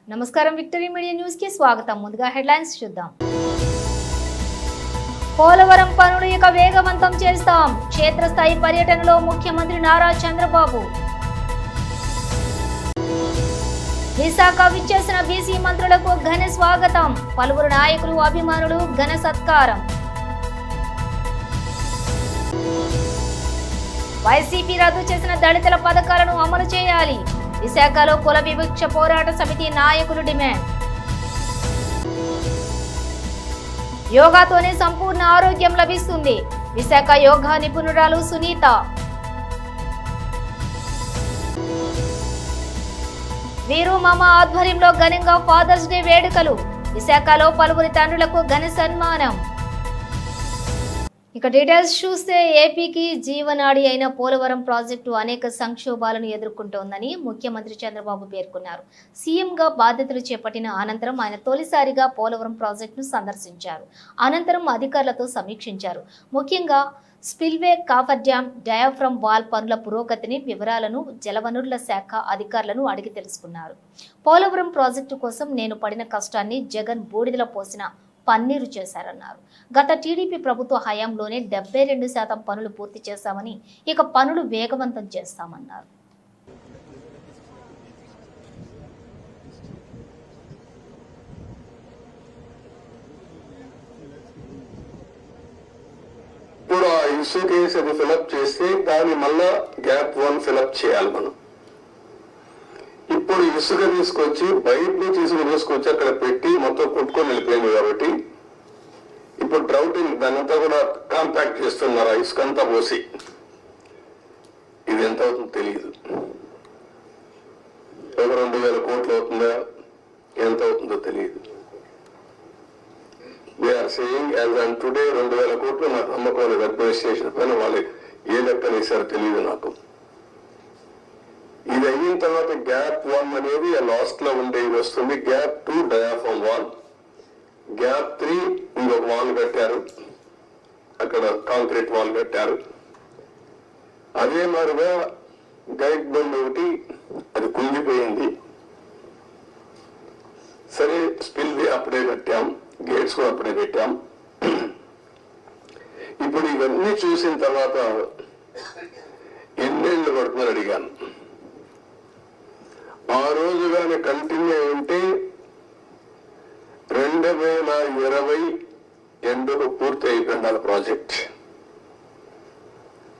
నమస్కారం, victory media news కి స్వాగతం. ముందుగా హెడ్లైన్స్ చూద్దాం. పోలవరం పనులు ఇక వేగవంతం చేస్తాం. క్షేత్రస్థాయి పర్యటనలో ముఖ్యమంత్రి నారా చంద్రబాబు. విశాఖ విచ్చేసిన బీసీ మంత్రులకు ఘన స్వాగతం. పలువురు నాయకులు, అభిమానులు ఘన సత్కారం. వైసీపీ రద్దు చేసిన దళితుల పథకాలను అమలు చేయాలి. విశాఖలో కుల వివక్ష పోరాట సమితి నాయకులు డిమాండ్. యోగాతోనే సంపూర్ణ ఆరోగ్యం లభిస్తుంది. విశాఖ యోగా నిపుణురాలు సునీత. వీరు మామ ఆధ్వర్యంలో ఘనంగా ఫాదర్స్ డే వేడుకలు. విశాఖలో పలువురి తండ్రులకు ఘన సన్మానం. ఇక డీటెయిల్స్ చూస్తే ఏపీకి జీవనాడి అయిన పోలవరం ప్రాజెక్టు అనేక సంక్షోభాలను ఎదుర్కొంటోందని ముఖ్యమంత్రి చంద్రబాబు పేర్కొన్నారు. సీఎంగా బాధ్యతలు చేపట్టిన అనంతరం ఆయన తొలిసారిగా పోలవరం ప్రాజెక్టును సందర్శించారు. అనంతరం అధికారులతో సమీక్షించారు. ముఖ్యంగా spillway, coffer dam, diaphragm wall పనుల పురోగతిని వివరాలను జలవనరుల శాఖ అధికారులను అడిగి తెలుసుకున్నారు. పోలవరం ప్రాజెక్టు కోసం నేను పడిన కష్టాన్ని జగన్ బూడిదలో పోసిన పన్నీరు చేశారన్నారు. గత టీడీపీ ప్రభుత్వ హయాంలోనే 72% పనులు పూర్తి చేశామని, ఇక పనులు వేగవంతం చేస్తామన్నారు. ఇప్పుడు ఆ ఇష్యూ కేసు అది ఫిలప్ చేస్తే దాన్ని మళ్ళా గ్యాప్ 1 ఫిలప్ చేయాలి మనం. ఇప్పుడు ఇసుక తీసుకొచ్చి బయట నుంచి ఇసుక తీసుకొచ్చి అక్కడ పెట్టి మొత్తం కొట్టుకొని వెళ్ళిపోయింది కాబట్టి ఇప్పుడు డ్రౌటింగ్ దానంతా కూడా కాంపాక్ట్ చేస్తున్నారు. ఆ ఇసుక అంతా పోసి ఇది ఎంత అవుతుందో తెలియదు. ఒక 2000 కోట్లు అవుతుందా, ఎంత అవుతుందో తెలియదు. We're saying as on today 2000 కోట్లు నాకు నమ్మకం లేదు. అడ్మినిస్ట్రేషన్ పైన వాళ్ళు ఏ లెక్కలు వేసారో తెలియదు నాకు. ఇది అయిన తర్వాత గ్యాప్ 1 అనేది లాస్ట్ లో ఉండేది వస్తుంది. గ్యాప్ 2 డయాఫామ్ వాల్, గ్యాప్ 3 ఇంకొక వాల్ కట్టారు, అక్కడ కాంక్రీట్ వాల్ కట్టారు. అదే మాదిరిగా గైడ్ బండ్ ఒకటి అది కుంగిపోయింది. సరే, స్పిల్వే అప్పుడే కట్టాం, గేట్స్ కూడా అప్పుడే పెట్టాం. ఇప్పుడు ఇవన్నీ చూసిన తర్వాత ఎన్నేళ్లు పడుతుందని అడిగాను. ఆ రోజు కానీ కంటిన్యూ ఉంటే 2020 ఎండుకు పూర్తి అయిపోయింది ప్రాజెక్ట్.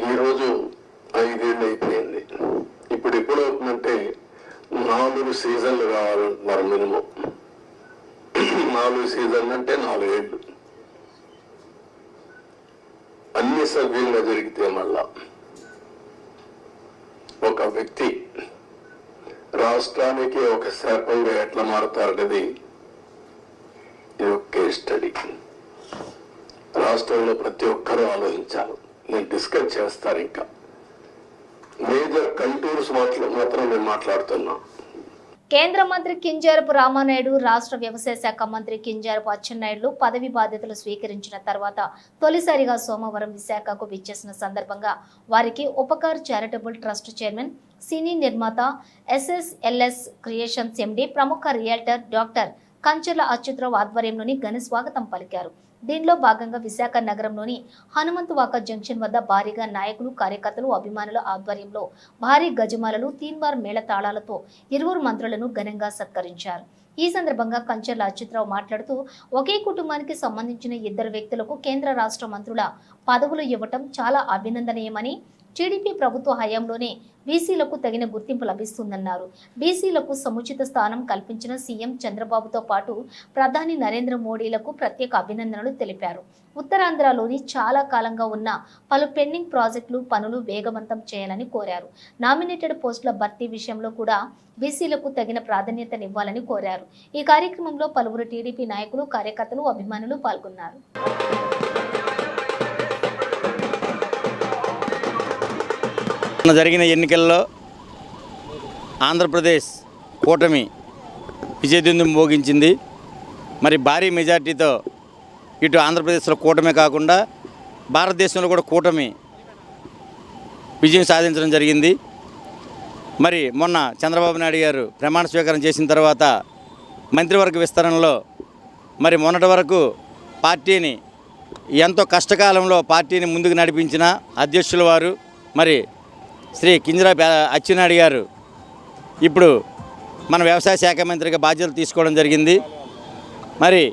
ఈరోజు 5 ఏళ్ళు అయిపోయింది. ఇప్పుడు ఎప్పుడు అవుతుందంటే 4 సీజన్లు కావాలంటున్నారు మినిమం. 4 సీజన్లు అంటే 4 ఏళ్ళు. అన్ని సవ్యంగా జరిగితే మళ్ళా ఒక వ్యక్తి రాష్ట్రానికి ఒక శాపంగా ఎట్లా మారుతారనేది ఇది ఒక కేస్ స్టడీ. రాష్ట్రంలో ప్రతి ఒక్కరూ ఆలోచించాలి. నేను డిస్కస్ చేస్తాను. ఇంకా మేజర్ కంటూర్స్ మాత్రం నేను మాట్లాడుతున్నా. కేంద్ర మంత్రి కింజరాపు రామానాయుడు, రాష్ట్ర వ్యవసాయ శాఖ మంత్రి కింజరాపు అచ్చెన్నాయుడు పదవి బాధ్యతలు స్వీకరించిన తర్వాత తొలిసారిగా సోమవారం విశాఖకు విచ్చేసిన సందర్భంగా వారికి ఉపకార్ చారిటబుల్ ట్రస్ట్ చైర్మన్, సినీ నిర్మాత, SSLS క్రియేషన్స్ MD, ప్రముఖ రియల్టర్ డాక్టర్ కంచర్ల అచ్యుతరావు ఆధ్వర్యంలోని ఘన స్వాగతం పలికారు. దీనిలో భాగంగా విశాఖ నగరంలోని హనుమంతువాక జంక్షన్ వద్ద భారీగా నాయకులు, కార్యకర్తలు, అభిమానుల ఆధ్వర్యంలో భారీ గజమాలలు, తీన్మార్ మేళతాళాలతో 20 మంత్రులను ఘనంగా సత్కరించారు. ఈ సందర్భంగా కంచర్ల అచ్యుతరావు మాట్లాడుతూ, ఒకే కుటుంబానికి సంబంధించిన 2 వ్యక్తులకు కేంద్ర రాష్ట్ర మంత్రుల పదవులు ఇవ్వటం చాలా అభినందనీయమని, టీడీపీ ప్రభుత్వ హయాంలోనే బీసీలకు తగిన గుర్తింపు లభిస్తుందన్నారు. బీసీలకు సముచిత స్థానం కల్పించిన సీఎం చంద్రబాబుతో పాటు ప్రధాని నరేంద్ర మోడీలకు ప్రత్యేక అభినందనలు తెలిపారు. ఉత్తరాంధ్రలోని చాలా కాలంగా ఉన్న పలు పెండింగ్ ప్రాజెక్టులు పనులు వేగవంతం చేయాలని కోరారు. నామినేటెడ్ పోస్టుల భర్తీ విషయంలో కూడా బీసీలకు తగిన ప్రాధాన్యతనివ్వాలని కోరారు. ఈ కార్యక్రమంలో పలువురు టీడీపీ నాయకులు, కార్యకర్తలు, అభిమానులు పాల్గొన్నారు. జరిగిన ఎన్నికల్లో ఆంధ్రప్రదేశ్ కూటమి విజయదుందుం మోగించింది. మరి భారీ మెజార్టీతో ఇటు ఆంధ్రప్రదేశ్లో కూటమే కాకుండా భారతదేశంలో కూడా కూటమి విజయం సాధించడం జరిగింది. మరి మొన్న చంద్రబాబు నాయుడు గారు ప్రమాణ స్వీకారం చేసిన తర్వాత మంత్రివర్గ విస్తరణలో మరి మొన్నటి వరకు పార్టీని ఎంతో కష్టకాలంలో పార్టీని ముందుకు నడిపించిన అధ్యక్షుల వారు మరి శ్రీ కింజరాపు అచ్చెన్నాయుడు గారు ఇప్పుడు మన వ్యవసాయ శాఖ మంత్రిగా బాధ్యతలు తీసుకోవడం జరిగింది. మరి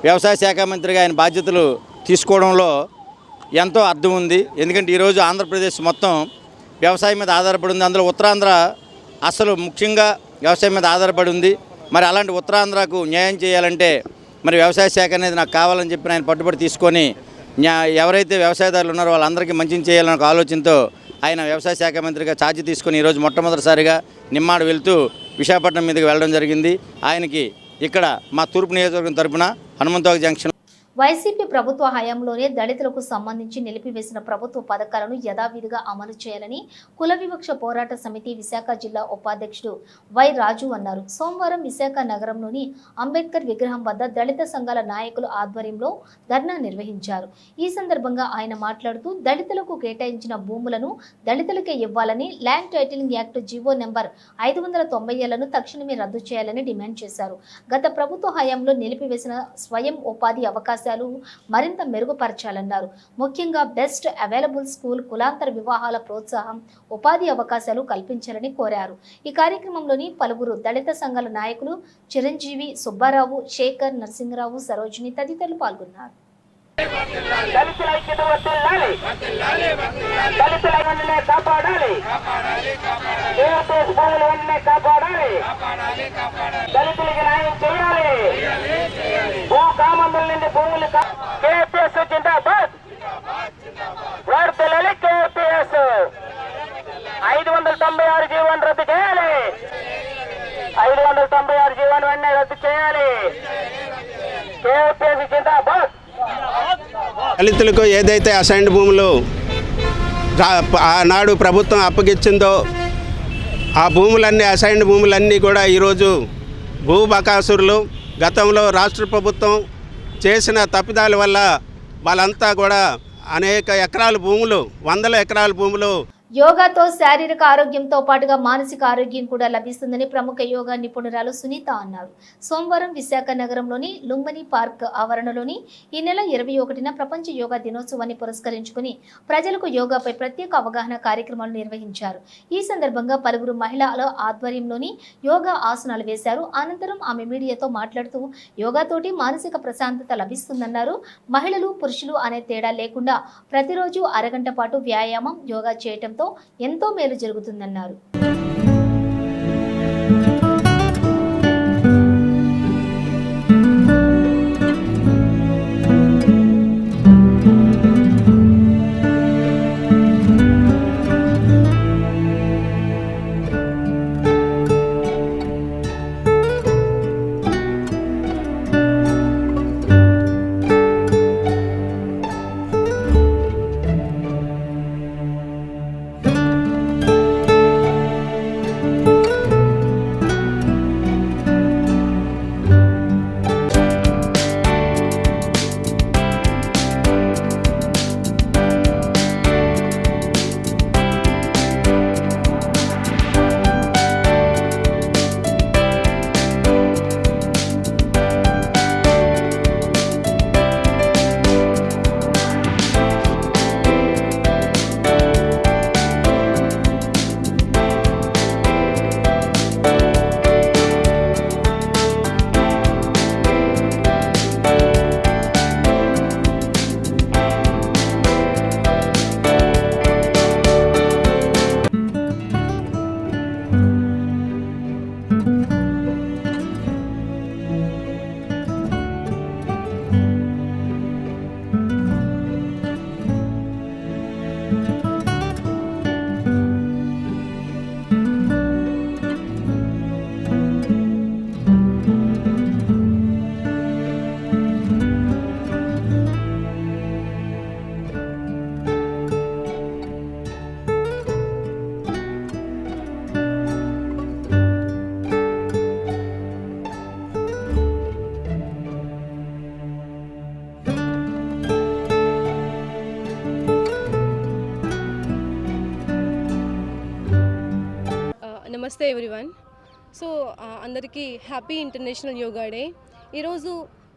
వ్యవసాయ శాఖ మంత్రిగా ఆయన బాధ్యతలు తీసుకోవడంలో ఎంతో అర్థం ఉంది. ఎందుకంటే ఈరోజు ఆంధ్రప్రదేశ్ మొత్తం వ్యవసాయం మీద ఆధారపడి ఉంది. అందులో ఉత్తరాంధ్ర అసలు ముఖ్యంగా వ్యవసాయం మీద ఆధారపడి ఉంది. మరి అలాంటి ఉత్తరాంధ్రకు న్యాయం చేయాలంటే మరి వ్యవసాయ శాఖ అనేది నాకు కావాలని చెప్పి ఆయన పట్టుబడి తీసుకొని ఎవరైతే వ్యవసాయదారులు ఉన్నారో వాళ్ళందరికీ మంచిని చేయాలనే ఒక ఆలోచనతో ఆయన వ్యవసాయ శాఖ మంత్రిగా ఛార్జ్ తీసుకొని ఈరోజు మొట్టమొదటిసారిగా నిమ్మాడు వెళ్తూ విశాఖపట్నం మీదకి వెళ్ళడం జరిగింది. ఆయనకి ఇక్కడ మా తూర్పు నియోజకవర్గం తరపున హనుమంతవాక జంక్షన్ వైసీపీ ప్రభుత్వ హయాంలోనే దళితులకు సంబంధించి నిలిపివేసిన ప్రభుత్వ పథకాలను యథావిధిగా అమలు చేయాలని కుల వివక్ష పోరాట సమితి విశాఖ జిల్లా ఉపాధ్యక్షుడు వై రాజు అన్నారు. సోమవారం విశాఖ నగరంలోని అంబేద్కర్ విగ్రహం వద్ద దళిత సంఘాల నాయకుల ఆధ్వర్యంలో ధర్నా నిర్వహించారు. ఈ సందర్భంగా ఆయన మాట్లాడుతూ దళితులకు కేటాయించిన భూములను దళితులకే ఇవ్వాలని, land titling act GO number 590లను తక్షణమే రద్దు చేయాలని డిమాండ్ చేశారు. గత ప్రభుత్వ హయాంలో నిలిపివేసిన స్వయం ఉపాధి అవకాశాలు మరింత మెరుగుపరచాలన్నారు. ముఖ్యంగా బెస్ట్ అవైలబుల్ స్కూల్, కులాంతర వివాహాల ప్రోత్సాహం, ఉపాధి అవకాశాలు కల్పించాలని కోరారు. ఈ కార్యక్రమంలోని పలువురు దళిత సంఘాల నాయకులు చిరంజీవి, సుబ్బారావు, శేఖర్, నరసింహరావు, సరోజిని తదితరులు పాల్గొన్నారు. కేపీఎస్ జిందాబాద్, వర్ధిల్లాలి కేపీఎస్. 596 జీవోను రద్దు చేయాలి. 596 జీవోను వెంటనే రద్దు చేయాలి. కేపీఎస్ జిందాబాద్. దళితులకు ఏదైతే అసైన్డ్ భూములు ఆనాడు ప్రభుత్వం అప్పగించిందో ఆ భూములన్నీ, అసైన్డ్ భూములన్నీ కూడా ఈరోజు భూబకాసురులు గతంలో రాష్ట్ర ప్రభుత్వం చేసిన తప్పిదాల వల్ల వాళ్ళంతా కూడా అనేక ఎకరాల భూములు, వందల ఎకరాల భూములు. యోగాతో శారీరక ఆరోగ్యంతో పాటుగా మానసిక ఆరోగ్యం కూడా లభిస్తుందని ప్రముఖ యోగా నిపుణురాలు సునీత అన్నారు. సోమవారం విశాఖ నగరంలోని లుంబని పార్క్ ఆవరణలోని ఈ నెల 21న ప్రపంచ యోగా దినోత్సవాన్ని పురస్కరించుకుని ప్రజలకు యోగాపై ప్రత్యేక అవగాహన కార్యక్రమాలు నిర్వహించారు. ఈ సందర్భంగా పలువురు మహిళల ఆధ్వర్యంలోని యోగా ఆసనాలు వేశారు. అనంతరం ఆమె మీడియాతో మాట్లాడుతూ యోగాతోటి మానసిక ప్రశాంతత లభిస్తుందన్నారు. మహిళలు, పురుషులు అనే తేడా లేకుండా ప్రతిరోజు అరగంట పాటు వ్యాయామం, యోగా చేయటం ఎంతో మేలు జరుగుతుందన్నారు. Namaste everyone. సో అందరికీ హ్యాపీ ఇంటర్నేషనల్ యోగా డే. ఈరోజు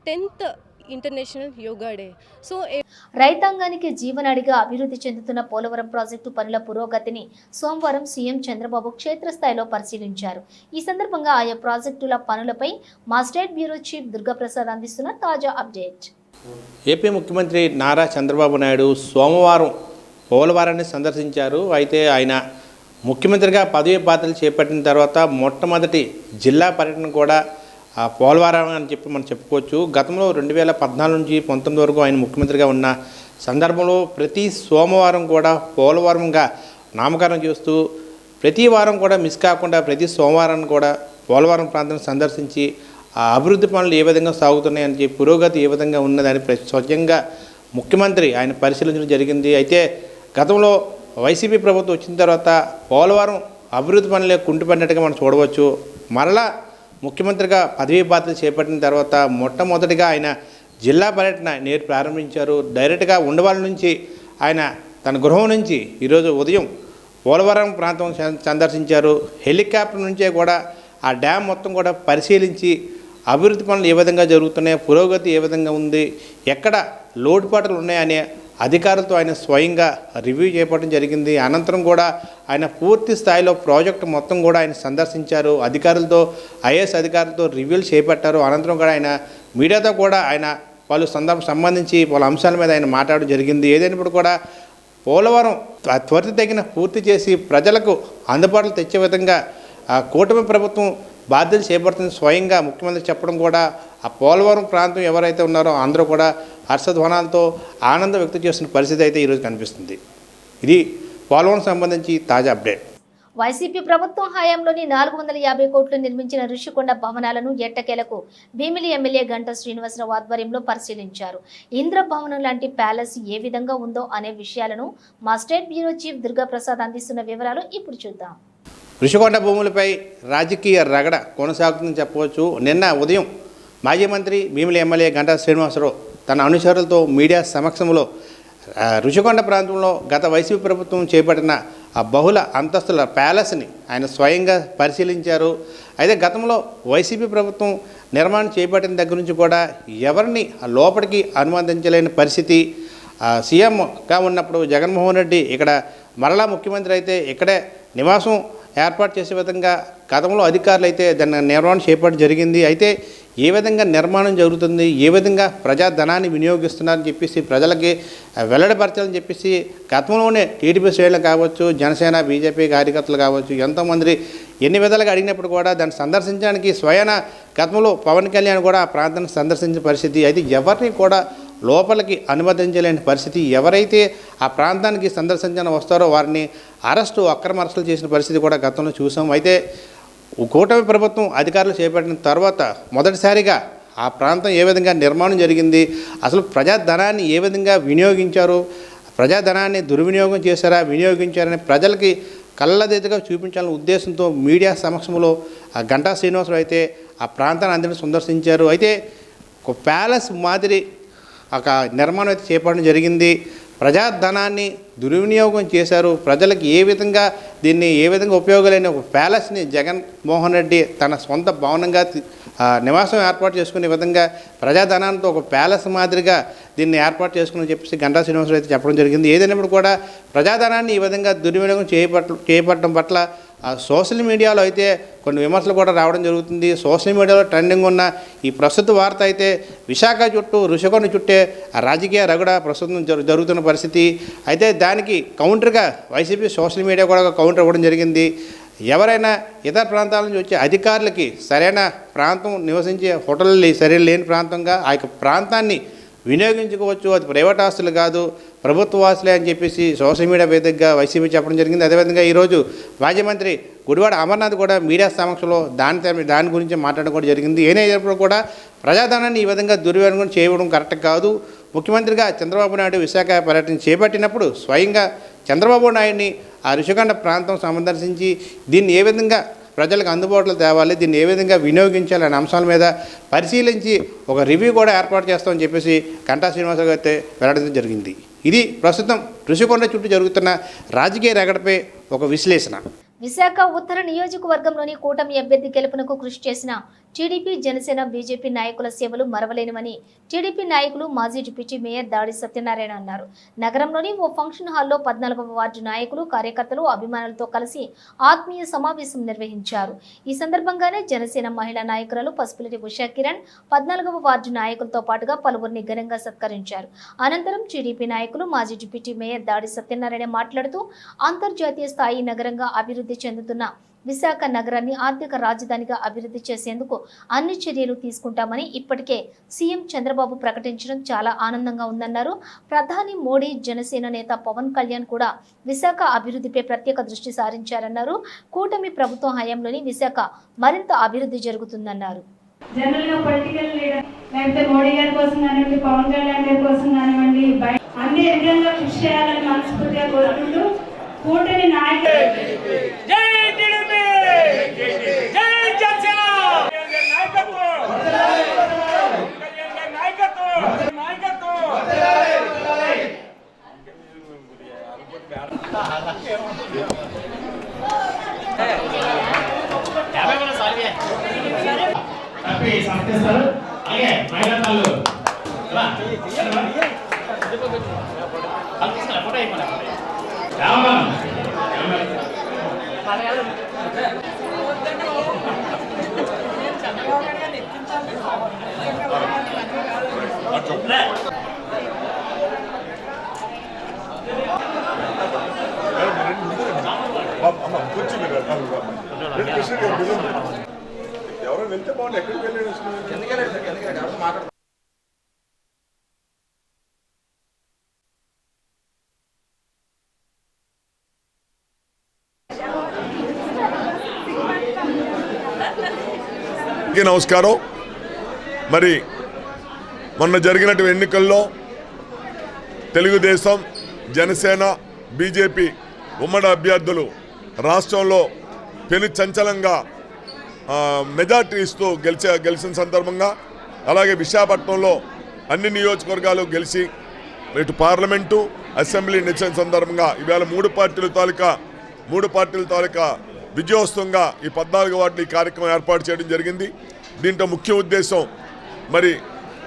10th international yoga day. So రైతాంగానికి జీవనాడిగా అభివృద్ధి చెందుతున్న పోలవరం ప్రాజెక్టు పనుల పురోగతిని సోమవారం సీఎం చంద్రబాబు క్షేత్రస్థాయిలో పరిశీలించారు. ఈ సందర్భంగా ఆయా ప్రాజెక్టుల పనులపై మా స్టేట్ బ్యూరో చీఫ్ దుర్గాప్రసాద్ అందిస్తున్న తాజా అప్డేట్. ఏపీ ముఖ్యమంత్రి నారా చంద్రబాబు నాయుడు సోమవారం పోలవరాన్ని సందర్శించారు. అయితే ఆయన ముఖ్యమంత్రిగా పదవి బాధ్యతలు చేపట్టిన తర్వాత మొట్టమొదటి జిల్లా పర్యటన కూడా పోలవరం అని చెప్పి మనం చెప్పుకోవచ్చు. గతంలో 2014 నుంచి 19 వరకు ఆయన ముఖ్యమంత్రిగా ఉన్న సందర్భంలో ప్రతి సోమవారం కూడా పోలవరంగా నామకరణం చేస్తూ ప్రతి వారం కూడా మిస్ కాకుండా ప్రతి సోమవారం కూడా పోలవరం ప్రాంతాన్ని సందర్శించి ఆ అభివృద్ధి పనులు ఏ విధంగా సాగుతున్నాయని చెప్పి పురోగతి ఏ విధంగా ఉన్నదని స్వచ్ఛంగా ముఖ్యమంత్రి ఆయన పరిశీలించడం జరిగింది. అయితే గతంలో వైసీపీ ప్రభుత్వం వచ్చిన తర్వాత పోలవరం అభివృద్ధి పనులే కుంటుపడినట్టుగా మనం చూడవచ్చు. మరలా ముఖ్యమంత్రిగా పదవీ బాధ్యతలు చేపట్టిన తర్వాత మొట్టమొదటిగా ఆయన జిల్లా పర్యటన నేరు ప్రారంభించారు. డైరెక్ట్గా ఉండవాళ్ళ నుంచి ఆయన తన గృహం నుంచి ఈరోజు ఉదయం పోలవరం ప్రాంతం సందర్శించారు. హెలికాప్టర్ నుంచే కూడా ఆ డ్యామ్ మొత్తం కూడా పరిశీలించి అభివృద్ధి పనులు ఏ విధంగా జరుగుతున్నాయి, పురోగతి ఏ విధంగా ఉంది, ఎక్కడ లోటుపాట్లు ఉన్నాయనే అధికారులతో ఆయన స్వయంగా రివ్యూ చేపట్టడం జరిగింది. అనంతరం కూడా ఆయన పూర్తి స్థాయిలో ప్రాజెక్టు మొత్తం కూడా ఆయన సందర్శించారు. అధికారులతో ఐఏఎస్ అధికారులతో రివ్యూలు చేపట్టారు. అనంతరం కూడా ఆయన మీడియాతో కూడా ఆయన పలు సంబంధించి పలు అంశాల మీద ఆయన మాట్లాడడం జరిగింది. ఏదైనప్పుడు కూడా పోలవరం త్వరితగిన పూర్తి చేసి ప్రజలకు అందుబాటులో తెచ్చే విధంగా కూటమి ప్రభుత్వం బాధ్యతలు చేపడుతుంది స్వయంగా ముఖ్యమంత్రి చెప్పడం కూడా ఆ పోలవరం ప్రాంతం ఎవరైతే ఉన్నారో అందరూ కూడా హర్షధ్వానాలతో ఆనందం వ్యక్తం చేస్తున్న పరిస్థితి అయితే ఈరోజు కనిపిస్తుంది. ఇది పోలవరం సంబంధించి తాజా అప్డేట్. వైసీపీ ప్రభుత్వం హయాంలోని 450 కోట్లు నిర్మించిన ఋషికొండ భవనాలను ఎట్టకేలకు భీమిలి ఎమ్మెల్యే గంటా శ్రీనివాసరావు ఆధ్వర్యంలో పరిశీలించారు. ఇంద్రభవనం లాంటి ప్యాలెస్ ఏ విధంగా ఉందో అనే విషయాలను మా స్టేట్ బ్యూరో చీఫ్ దుర్గాప్రసాద్ అందిస్తున్న వివరాలు ఇప్పుడు చూద్దాం. ఋషికొండ భూములపై రాజకీయ రగడ కొనసాగుతుందని చెప్పవచ్చు. నిన్న ఉదయం మాజీ మంత్రి భీమిలి ఎమ్మెల్యే గంటా శ్రీనివాసరావు తన అనుచరులతో మీడియా సమక్షంలో ఋషికొండ ప్రాంతంలో గత వైసీపీ ప్రభుత్వం చేపట్టిన ఆ బహుళ అంతస్తుల ప్యాలెస్ని ఆయన స్వయంగా పరిశీలించారు. అయితే గతంలో వైసీపీ ప్రభుత్వం నిర్మాణం చేపట్టిన దగ్గర నుంచి కూడా ఎవరిని లోపలికి అనుమతించలేని పరిస్థితి. సీఎంగా ఉన్నప్పుడు జగన్మోహన్ రెడ్డి ఇక్కడ మరలా ముఖ్యమంత్రి అయితే ఇక్కడే నివాసం ఏర్పాటు చేసే విధంగా గతంలో అధికారులు అయితే దాన్ని నిర్మాణం చేపట్టడం జరిగింది. అయితే ఏ విధంగా నిర్మాణం జరుగుతుంది, ఏ విధంగా ప్రజాధనాన్ని వినియోగిస్తున్నారని చెప్పేసి ప్రజలకి వెల్లడిపరచాలని చెప్పేసి గతంలోనే టీడీపీ శ్రేణులు కావచ్చు, జనసేన బీజేపీ కార్యకర్తలు కావచ్చు ఎంతోమంది ఎన్ని విధాలుగా అడిగినప్పుడు కూడా దాన్ని సందర్శించడానికి స్వయాన గతంలో పవన్ కళ్యాణ్ కూడా ఆ ప్రాంతాన్ని సందర్శించిన పరిస్థితి. అయితే ఎవరిని కూడా లోపలికి అనుమతించలేని పరిస్థితి. ఎవరైతే ఆ ప్రాంతానికి సందర్శించడానికి వస్తారో వారిని అక్రమ అరెస్టులు చేసిన పరిస్థితి కూడా గతంలో చూసాం. అయితే కూటమి ప్రభుత్వం అధికారులు చేపట్టిన తర్వాత మొదటిసారిగా ఆ ప్రాంతం ఏ విధంగా నిర్మాణం జరిగింది, అసలు ప్రజాధనాన్ని ఏ విధంగా వినియోగించారు, ప్రజాధనాన్ని దుర్వినియోగం చేశారా వినియోగించారని ప్రజలకి కళ్ళదెదుగా చూపించాలనే ఉద్దేశంతో మీడియా సమక్షంలో గంటా శ్రీనివాసరావు అయితే ఆ ప్రాంతాన్ని అందరినీ సందర్శించారు. అయితే ఒక ప్యాలెస్ మాదిరి ఒక నిర్మాణం అయితే చేపట్టడం జరిగింది. ప్రజాధనాన్ని దుర్వినియోగం చేశారు. ప్రజలకు ఏ విధంగా దీన్ని ఏ విధంగా ఉపయోగాలైన ఒక ప్యాలెస్ని జగన్మోహన్ రెడ్డి తన సొంత భవనంగా నివాసం ఏర్పాటు చేసుకునే విధంగా ప్రజాధనాలతో ఒక ప్యాలెస్ మాదిరిగా దీన్ని ఏర్పాటు చేసుకుని చెప్పేసి గంటా శ్రీనివాసరావు అయితే చెప్పడం జరిగింది. ఏదైనప్పుడు కూడా ప్రజాధనాన్ని ఈ విధంగా దుర్వినియోగం చేపట్టడం పట్ల సోషల్ మీడియాలో అయితే కొన్ని విమర్శలు కూడా రావడం జరుగుతుంది. సోషల్ మీడియాలో ట్రెండింగ్ ఉన్న ఈ ప్రస్తుత వార్త అయితే విశాఖ చుట్టూ ఋషికొండ చుట్టే రాజకీయ రగడ ప్రస్తుతం జరుగుతున్న పరిస్థితి. అయితే దానికి కౌంటర్గా వైసీపీ సోషల్ మీడియా కూడా కౌంటర్ ఇవ్వడం జరిగింది. ఎవరైనా ఇతర ప్రాంతాల నుంచి వచ్చే అధికారులకి సరైన ప్రాంతం నివసించే హోటళ్ళు సరైన లేని ప్రాంతంగా ఆ యొక్క ప్రాంతాన్ని వినియోగించుకోవచ్చు, అది ప్రైవేట్ ఆస్తులు కాదు ప్రభుత్వ ఆస్తులే అని చెప్పేసి సోషల్ మీడియా వేదికగా వైసీపీ చెప్పడం జరిగింది. అదేవిధంగా ఈరోజు మాజీ మంత్రి గుడివాడ అమర్నాథ్ కూడా మీడియా సమక్షంలో దాని గురించి మాట్లాడడం కూడా జరిగింది. ఏనైనప్పుడు కూడా ప్రజాధనాన్ని ఈ విధంగా దుర్వినియోగం చేయడం కరెక్ట్ కాదు. ముఖ్యమంత్రిగా చంద్రబాబు నాయుడు విశాఖ పర్యటన చేపట్టినప్పుడు స్వయంగా చంద్రబాబు నాయుడిని ఆ ఋషికొండ ప్రాంతం సందర్శించి దీన్ని ఏ విధంగా ప్రజలకు అందుబాటులో తేవాలి, దీన్ని ఏ విధంగా వినియోగించాలి అనే అంశాల మీద పరిశీలించి ఒక రివ్యూ కూడా ఏర్పాటు చేస్తామని చెప్పేసి గంటా శ్రీనివాసరావు అయితే వెల్లడించడం జరిగింది. ఇది ప్రస్తుతం ఋషికొండ చుట్టూ జరుగుతున్న రాజకీయ రగడపై ఒక విశ్లేషణ. విశాఖ ఉత్తర నియోజకవర్గంలోని కూటమి అభ్యర్థి గెలుపునకు కృషి చేసిన టీడీపీ, జనసేన, బీజేపీ నాయకుల సేవలు మరవలేనివని టీడీపీ నాయకులు మాజీ డిప్యూటీ మేయర్ దాడి సత్యనారాయణ అన్నారు. నగరంలోని ఓ ఫంక్షన్ హాల్లో 14వ వార్డు నాయకులు, కార్యకర్తలు, అభిమానులతో కలిసి ఆత్మీయ సమావేశం నిర్వహించారు. ఈ సందర్భంగానే జనసేన మహిళా నాయకురాలు పసుపులటి ఉషా కిరణ్ 14వ వార్డు నాయకులతో పాటుగా పలువురిని ఘనంగా సత్కరించారు. అనంతరం టీడీపీ నాయకులు మాజీ డిప్యూటీ మేయర్ దాడి సత్యనారాయణ మాట్లాడుతూ అంతర్జాతీయ స్థాయి నగరంగా అభివృద్ధి చెందుతున్న విశాఖ నగరాన్ని ఆర్థిక రాజధానిగా అభివృద్ధి చేసేందుకు అన్ని చర్యలు తీసుకుంటామని ఇప్పటికే సీఎం చంద్రబాబు ప్రకటించడం చాలా ఆనందంగా ఉందన్నారు. ప్రధాని మోడీ, జనసేన నేత పవన్ కళ్యాణ్ కూడా విశాఖ అభివృద్ధిపై ప్రత్యేక దృష్టి సారించారన్నారు. కూటమి ప్రభుత్వం హయాంలోని విశాఖ మరింత అభివృద్ధి జరుగుతుందన్నారు. జనరల్గా పొలిటికల్ లీడర్ లేకపోతే మోడీ గారి కోసం కానివ్వండి, పవన్ కళ్యాణ్ గారి కోసం కానివ్వండి, అన్ని విధంగా కృషి చేయాలని మనస్ఫూర్తిగా కోరుకుంటూ కూటమి నాయకులు ఎవరో వెళ్తే బాగుంది. ఎక్కడికి వెళ్ళాడు? నమస్కారం. మరి మొన్న జరిగినటువంటి ఎన్నికల్లో తెలుగుదేశం, జనసేన, బీజేపీ ఉమ్మడి అభ్యర్థులు రాష్ట్రంలో పెను చంచలంగా మెజార్టీ ఇస్తూ గెలిచిన సందర్భంగా, అలాగే విశాఖపట్నంలో అన్ని నియోజకవర్గాలు గెలిచి ఇటు పార్లమెంటు, అసెంబ్లీ ఎన్నికల సందర్భంగా ఈవేళ మూడు పార్టీల తాలూకా విజయోత్సవంగా ఈ 14 వార్డులు ఈ కార్యక్రమం ఏర్పాటు చేయడం జరిగింది. దీంట్లో ముఖ్య ఉద్దేశం మరి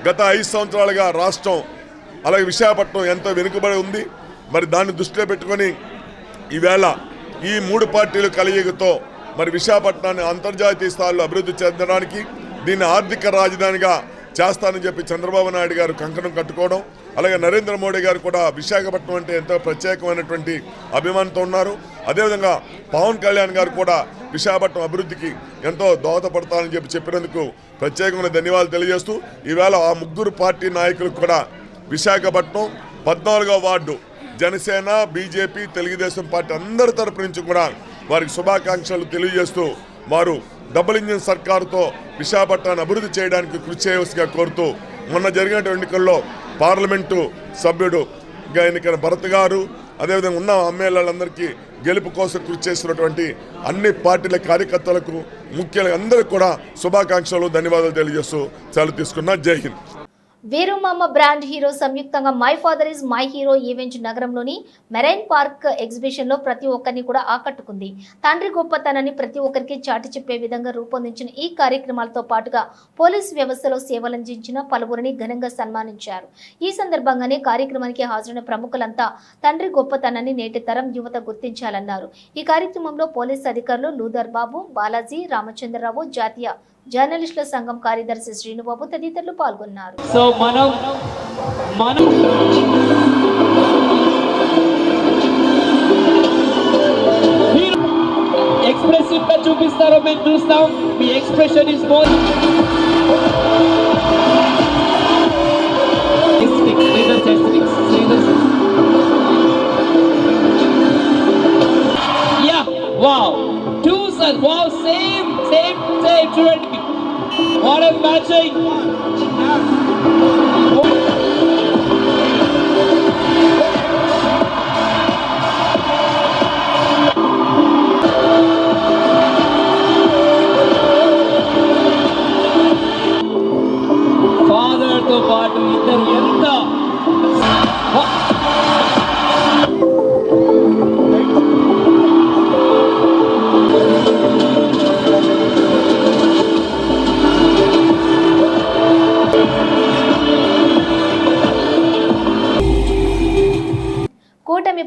గత 5 సంవత్సరాలుగా రాష్ట్రం అలాగే విశాఖపట్నం ఎంతో వెనుకబడి ఉంది. మరి దాన్ని దృష్టిలో పెట్టుకొని ఈవేళ ఈ 3 పార్టీలు కలయికతో మరి విశాఖపట్నాన్ని అంతర్జాతీయ స్థాయిలో అభివృద్ధి చెందడానికి, దీన్ని ఆర్థిక రాజధానిగా చేస్తానని చెప్పి చంద్రబాబు నాయుడు గారు కంకణం కట్టుకోవడం, అలాగే నరేంద్ర మోడీ గారు కూడా విశాఖపట్నం అంటే ఎంతో ప్రత్యేకమైనటువంటి అభిమానంతో ఉన్నారు. అదేవిధంగా పవన్ కళ్యాణ్ గారు కూడా విశాఖపట్నం అభివృద్ధికి ఎంతో దోహదపడతానని చెప్పినందుకు ప్రత్యేకమైన ధన్యవాదాలు తెలియజేస్తూ ఈవేళ ఆ 3 పార్టీ నాయకులకు కూడా విశాఖపట్నం 14వ ward Janasena, BJP, Telugudesam party అందరి తరపు నుంచి కూడా వారికి శుభాకాంక్షలు తెలియజేస్తూ వారు డబుల్ ఇంజిన్ సర్కారుతో విశాఖపట్నాన్ని అభివృద్ధి చేయడానికి కృషి చేయవలసిగా కోరుతూ మొన్న జరిగిన ఎన్నికల్లో పార్లమెంటు సభ్యుడుగా ఎన్నికైన భరత్ గారు, అదేవిధంగా ఉన్న ఎమ్మెల్యేలందరికీ గెలుపు కోసం కృషి చేసినటువంటి అన్ని పార్టీల కార్యకర్తలకు, ముఖ్యంగా అందరికీ కూడా శుభాకాంక్షలు, ధన్యవాదాలు తెలియజేస్తూ సెలవు తీసుకున్నా. జై హింద్. వీరుమామ బ్రాండ్ హీరో సంయుక్తంగా my father is my hero event నగరంలోని మెరైన్ పార్క్ ఎగ్జిబిషన్ లో ప్రతి ఒక్కరిని కూడా ఆకట్టుకుంది. తండ్రి గొప్పతనాన్ని ప్రతి ఒక్కరికి చాటి చెప్పే విధంగా రూపొందించిన ఈ కార్యక్రమాలతో పాటుగా పోలీసు వ్యవస్థలో సేవలందించిన పలువురిని ఘనంగా సన్మానించారు. ఈ సందర్భంగానే కార్యక్రమానికి హాజరైన ప్రముఖులంతా తండ్రి గొప్పతనాన్ని నేటి తరం యువత గుర్తించాలన్నారు. ఈ కార్యక్రమంలో పోలీసు అధికారులు లూదర్ బాబు, బాలాజీ, రామచంద్రరావు, జాతీయ జర్నలిస్టుల సంఘం కార్యదర్శి శ్రీనుబాబు తదితరులు పాల్గొన్నారు. సో మనం ఎక్స్ప్రెసివ్ గా చూపిస్తారో మేము చూస్తాం. మీ expression is more yeah wow too sir wow same చూడండి. What a matching! Father to పాటు ఇద్దరు ఎంత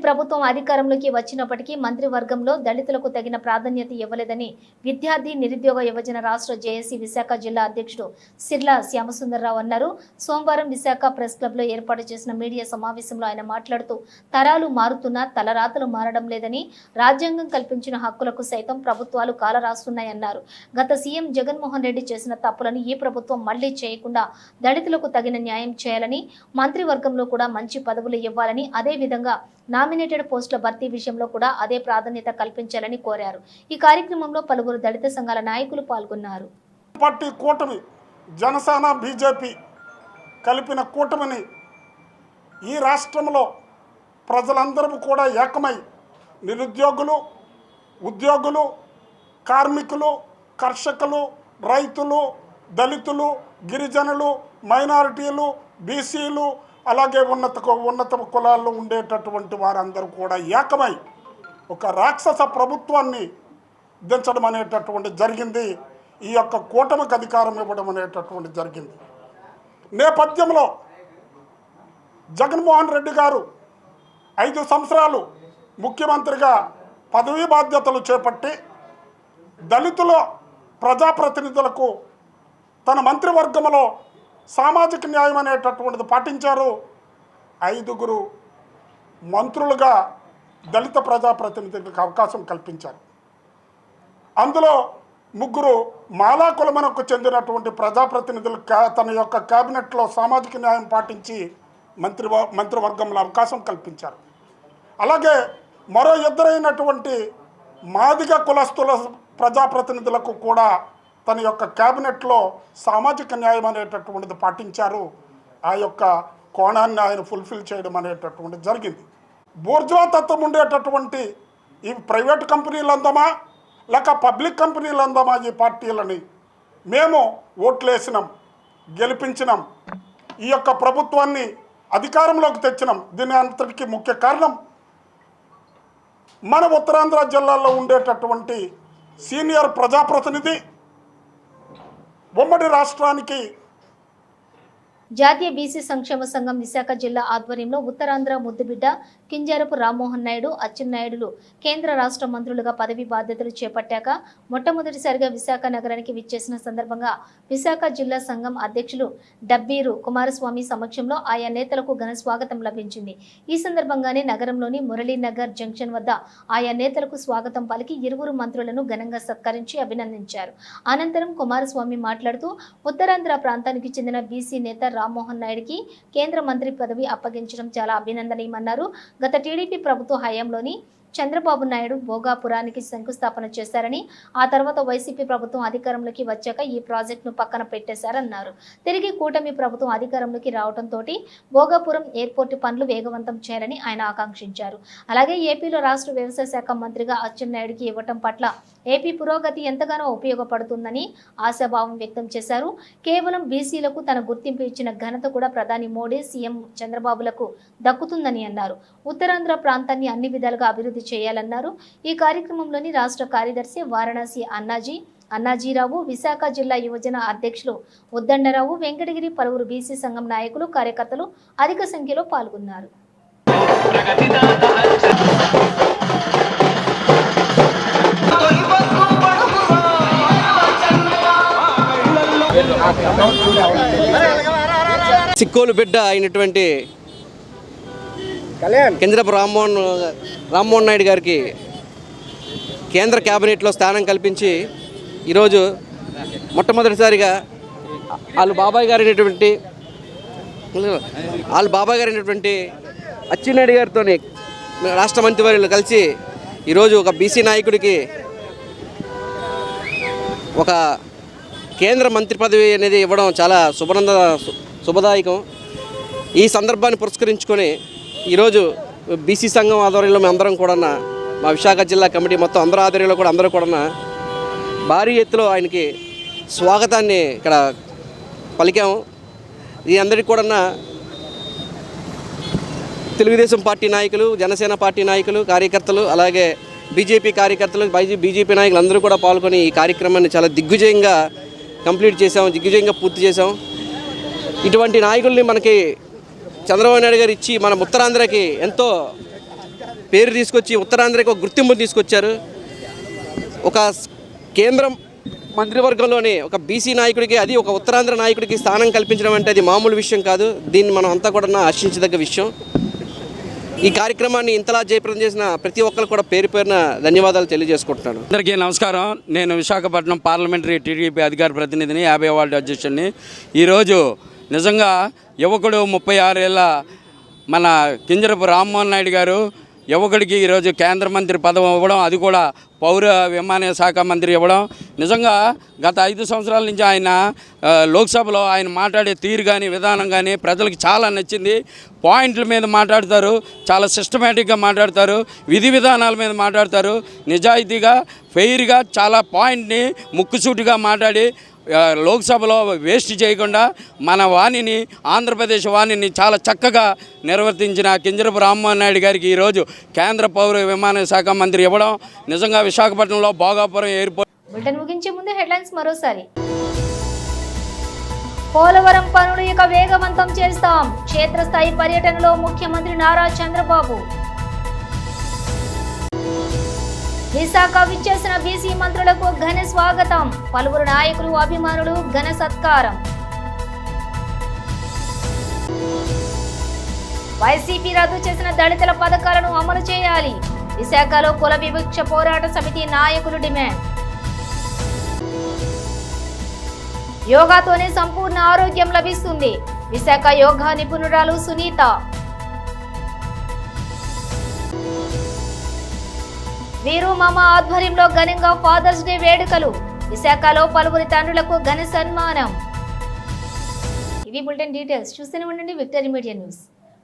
ప్రభుత్వం అధికారంలోకి వచ్చినప్పటికీ మంత్రివర్గంలో దళితులకు తగిన ప్రాధాన్యత ఇవ్వలేదని విద్యార్థి నిరుద్యోగ యువజన రాష్ట్ర జేఏసీ విశాఖ జిల్లా అధ్యక్షుడు సిర్లా శ్యామసుందర్రావు అన్నారు. సోమవారం విశాఖ ప్రెస్ క్లబ్ లో ఏర్పాటు చేసిన మీడియా సమావేశంలో ఆయన మాట్లాడుతూ తరాలు మారుతున్నా తలరాతలు మారడం లేదని, రాజ్యాంగం కల్పించిన హక్కులకు సైతం ప్రభుత్వాలు కాలరాస్తున్నాయన్నారు. గత సీఎం జగన్మోహన్ రెడ్డి చేసిన తప్పులను ఈ ప్రభుత్వం మళ్లీ చేయకుండా దళితులకు తగిన న్యాయం చేయాలని, మంత్రివర్గంలో కూడా మంచి పదవులు ఇవ్వాలని, అదే విధంగా నామినేటెడ్ పోస్టుల భర్తీ విషయంలో కూడా అదే ప్రాధాన్యత కల్పించాలని కోరారు. ఈ కార్యక్రమంలో పలువురు దళిత సంఘాల నాయకులు పాల్గొన్నారు. పార్టీ కూటమి జనసేన బీజేపీ కలిపిన కూటమిని ఈ రాష్ట్రంలో ప్రజలందరూ కూడా ఏకమై నిరుద్యోగులు, ఉద్యోగులు, కార్మికులు, కర్షకులు, రైతులు, దళితులు, గిరిజనులు, మైనారిటీలు, బీసీలు, అలాగే ఉన్నత కులాల్లో ఉండేటటువంటి వారందరూ కూడా ఏకమై ఒక రాక్షస ప్రభుత్వాన్ని దించడం అనేటటువంటి జరిగింది. ఈ యొక్క కూటమికి అధికారం ఇవ్వడం అనేటటువంటి జరిగింది. నేపథ్యంలో జగన్మోహన్ రెడ్డి గారు 5 సంవత్సరాలు ముఖ్యమంత్రిగా పదవీ బాధ్యతలు చేపట్టి దళితుల ప్రజాప్రతినిధులకు తన మంత్రివర్గంలో సామాజిక న్యాయం అనేటటువంటిది పాటించారు. 5 మంత్రులుగా దళిత ప్రజాప్రతినిధులకు అవకాశం కల్పించారు. అందులో 3 మాలా కులమునకు చెందినటువంటి ప్రజాప్రతినిధులు తన యొక్క క్యాబినెట్లో సామాజిక న్యాయం పాటించి మంత్రివర్గంలో అవకాశం కల్పించారు. అలాగే మరో 2 మాదిగ కులస్తుల ప్రజాప్రతినిధులకు కూడా తన యొక్క క్యాబినెట్లో సామాజిక న్యాయం అనేటటువంటిది పాటించారు. ఆ యొక్క కోణాన్ని ఆయన ఫుల్ఫిల్ చేయడం అనేటటువంటిది జరిగింది. బూర్జువా తత్వం ఉండేటటువంటి ఈ ప్రైవేట్ కంపెనీలు అందామా లేక పబ్లిక్ కంపెనీలు అందామా ఈ పార్టీలని మేము ఓట్లేసినాం, గెలిపించినాం, ఈ యొక్క ప్రభుత్వాన్ని అధికారంలోకి తెచ్చినాం. దీని అంతటికీ ముఖ్య కారణం మన ఉత్తరాంధ్ర జిల్లాలో ఉండేటటువంటి సీనియర్ ప్రజాప్రతినిధి ఉమ్మడి రాష్ట్రానికి జాతీయ బీసీ సంక్షేమ సంఘం విశాఖ జిల్లా ఆధ్వర్యంలో ఉత్తరాంధ్ర ముద్దుబిడ్డ కింజారపు రామ్మోహన్ నాయుడు, అచ్చెన్నాయుడులు కేంద్ర రాష్ట్ర మంత్రులుగా పదవి బాధ్యతలు చేపట్టాక మొట్టమొదటిసారిగా విశాఖ నగరానికి విచ్చేసిన సందర్భంగా విశాఖ జిల్లా సంఘం అధ్యక్షులు డబ్బీరు కుమారస్వామి సమక్షంలో ఆయా నేతలకు ఘన స్వాగతం లభించింది. ఈ సందర్భంగానే నగరంలోని మురళీనగర్ జంక్షన్ వద్ద ఆయా నేతలకు స్వాగతం పలికి 2 మంత్రులను ఘనంగా సత్కరించి అభినందించారు. అనంతరం కుమారస్వామి మాట్లాడుతూ ఉత్తరాంధ్ర ప్రాంతానికి చెందిన బీసీ నేత రామ్మోహన్ నాయుడికి కేంద్ర మంత్రి పదవి అప్పగించడం చాలా అభినందనీయమన్నారు. గత టీడీపీ ప్రభుత్వ హయాంలోని చంద్రబాబు నాయుడు భోగాపురానికి శంకుస్థాపన చేశారని, ఆ తర్వాత వైసీపీ ప్రభుత్వం అధికారంలోకి వచ్చాక ఈ ప్రాజెక్టును పక్కన పెట్టేశారన్నారు. తిరిగి కూటమి ప్రభుత్వం అధికారంలోకి రావడంతో భోగాపురం ఎయిర్పోర్టు పనులు వేగవంతం చేయాలని ఆయన ఆకాంక్షించారు. అలాగే ఏపీలో రాష్ట్ర వ్యవసాయ శాఖ మంత్రిగా అచ్చెన్నాయుడికి ఇవ్వటం పట్ల ఏపీ పురోగతి ఎంతగానో ఉపయోగపడుతుందని ఆశాభావం వ్యక్తం చేశారు. కేవలం బీసీలకు తన గుర్తింపు ఇచ్చిన ఘనత కూడా ప్రధాని మోడీ, సీఎం చంద్రబాబులకు దక్కుతుందని అన్నారు. ఉత్తరాంధ్ర ప్రాంతాన్ని అన్ని విధాలుగా అభివృద్ధి చేయాలన్నారు. ఈ కార్యక్రమంలోని రాష్ట్ర కార్యదర్శి వారణాసి అన్నాజీరావు, విశాఖ జిల్లా యువజన అధ్యక్షులు ఉద్దండరావు, వెంకటగిరి పలువురు బీసీ సంఘం నాయకులు, కార్యకర్తలు అధిక సంఖ్యలో పాల్గొన్నారు. సిక్కోలు బిడ్డ అయినటువంటి కింజరపు రామ్మోహన్ నాయుడు గారికి కేంద్ర క్యాబినెట్లో స్థానం కల్పించి ఈరోజు మొట్టమొదటిసారిగా వాళ్ళ బాబాయ్ గారు అయినటువంటి అచ్చెన్నాయుడు గారితో రాష్ట్ర మంత్రివర్యులు కలిసి ఈరోజు ఒక బీసీ నాయకుడికి ఒక కేంద్ర మంత్రి పదవి అనేది ఇవ్వడం చాలా శుభదాయకం. ఈ సందర్భాన్ని పురస్కరించుకొని ఈరోజు బీసీ సంఘం ఆధ్వర్యంలో మేమందరం కూడా మా విశాఖ జిల్లా కమిటీ మొత్తం అందరూ ఆధ్వర్యంలో కూడా అందరూ కూడా భారీ ఎత్తులో ఆయనకి స్వాగతాన్ని ఇక్కడ పలికాము. ఈ అందరికీ కూడా తెలుగుదేశం పార్టీ నాయకులు, జనసేన పార్టీ నాయకులు, కార్యకర్తలు, అలాగే బీజేపీ కార్యకర్తలు, బీజేపీ నాయకులు అందరూ కూడా పాల్గొని ఈ కార్యక్రమాన్ని చాలా దిగ్విజయంగా దిగ్విజయంగా పూర్తి చేసాం. ఇటువంటి నాయకుల్ని మనకి చంద్రబాబు నాయుడు గారు ఇచ్చి మన ఉత్తరాంధ్రకి ఎంతో పేరు తీసుకొచ్చి ఉత్తరాంధ్రకి ఒక గుర్తింపు తీసుకొచ్చారు. ఒక కేంద్రం మంత్రివర్గంలోని ఒక బీసీ నాయకుడికి, అది ఒక ఉత్తరాంధ్ర నాయకుడికి స్థానం కల్పించడం అంటే అది మామూలు విషయం కాదు. దీన్ని మనం అంతా కూడా హర్షించదగ్గ విషయం. ఈ కార్యక్రమాన్ని ఇంతలా జయప్రదం చేసిన ప్రతి ఒక్కరు కూడా పేరు పేరున ధన్యవాదాలు తెలియజేసుకుంటున్నాను. అందరికీ నమస్కారం. నేను విశాఖపట్నం పార్లమెంటరీ టీడీపీ అధికార ప్రతినిధిని, 50వ వార్డు అధ్యక్షుడిని. ఈరోజు నిజంగా యువకుడు 36 ఏళ్ళ మన కింజరపు రామ్మోహన్ నాయుడు గారు యువకుడికి ఈరోజు కేంద్ర మంత్రి పదవి ఇవ్వడం, అది కూడా పౌర విమానయాన శాఖ మంత్రి ఇవ్వడం, నిజంగా గత 5 సంవత్సరాల నుంచి ఆయన లోక్సభలో ఆయన మాట్లాడే తీరు కానీ విధానం కానీ ప్రజలకు చాలా నచ్చింది. పాయింట్ల మీద మాట్లాడతారు, చాలా సిస్టమేటిక్గా మాట్లాడతారు, విధి విధానాల మీద మాట్లాడతారు, నిజాయితీగా ఫెయిర్గా చాలా పాయింట్ని ముక్కుసూటిగా మాట్లాడి లోక్సభలో వేస్ట్ చేయకుండా మన వాణిని, ఆంధ్రప్రదేశ్ వాణిని చాలా చక్కగా నిర్వర్తించిన కింజరపు రామ్మోహన్ నాయుడు గారికి ఈరోజు కేంద్ర పౌర విమానయాన శాఖ మంత్రి ఇవ్వడం నిజంగా విశాఖపట్నంలో భోగాపురం ఎయిర్పోర్ట్. బులెటిన్ ముగించే ముందు హెడ్లైన్స్ మరోసారి. పోలవరం పనులు ఇక వేగవంతం చేస్తాం, క్షేత్రస్థాయి పర్యటనలో ముఖ్యమంత్రి నారా చంద్రబాబు. విశాఖ విచ్చేసిన బీసీ మంత్రులకు ఘన స్వాగతం, పలువురు నాయకులు, అభిమానులు ఘన సత్కారం. వైసీపీ రద్దు చేసిన దళితుల పథకాలను అమలు చేయాలి, విశాఖలో కుల వివక్ష పోరాట సమితి నాయకులు డిమాండ్. యోగాతోనే సంపూర్ణ ఆరోగ్యం లభిస్తుంది, విశాఖ యోగా నిపుణురాలు సునీత. వీరు మామ ఆధ్వర్యంలో ఘనంగా ఫాదర్స్ డే వేడుకలు, విశాఖలో పలువురి తండ్రులకు ఘన సన్మానం. ఇవి బులెటిన్ డీటెయిల్స్. చూస్తూనే ఉండండి విక్టరీ మీడియా న్యూస్.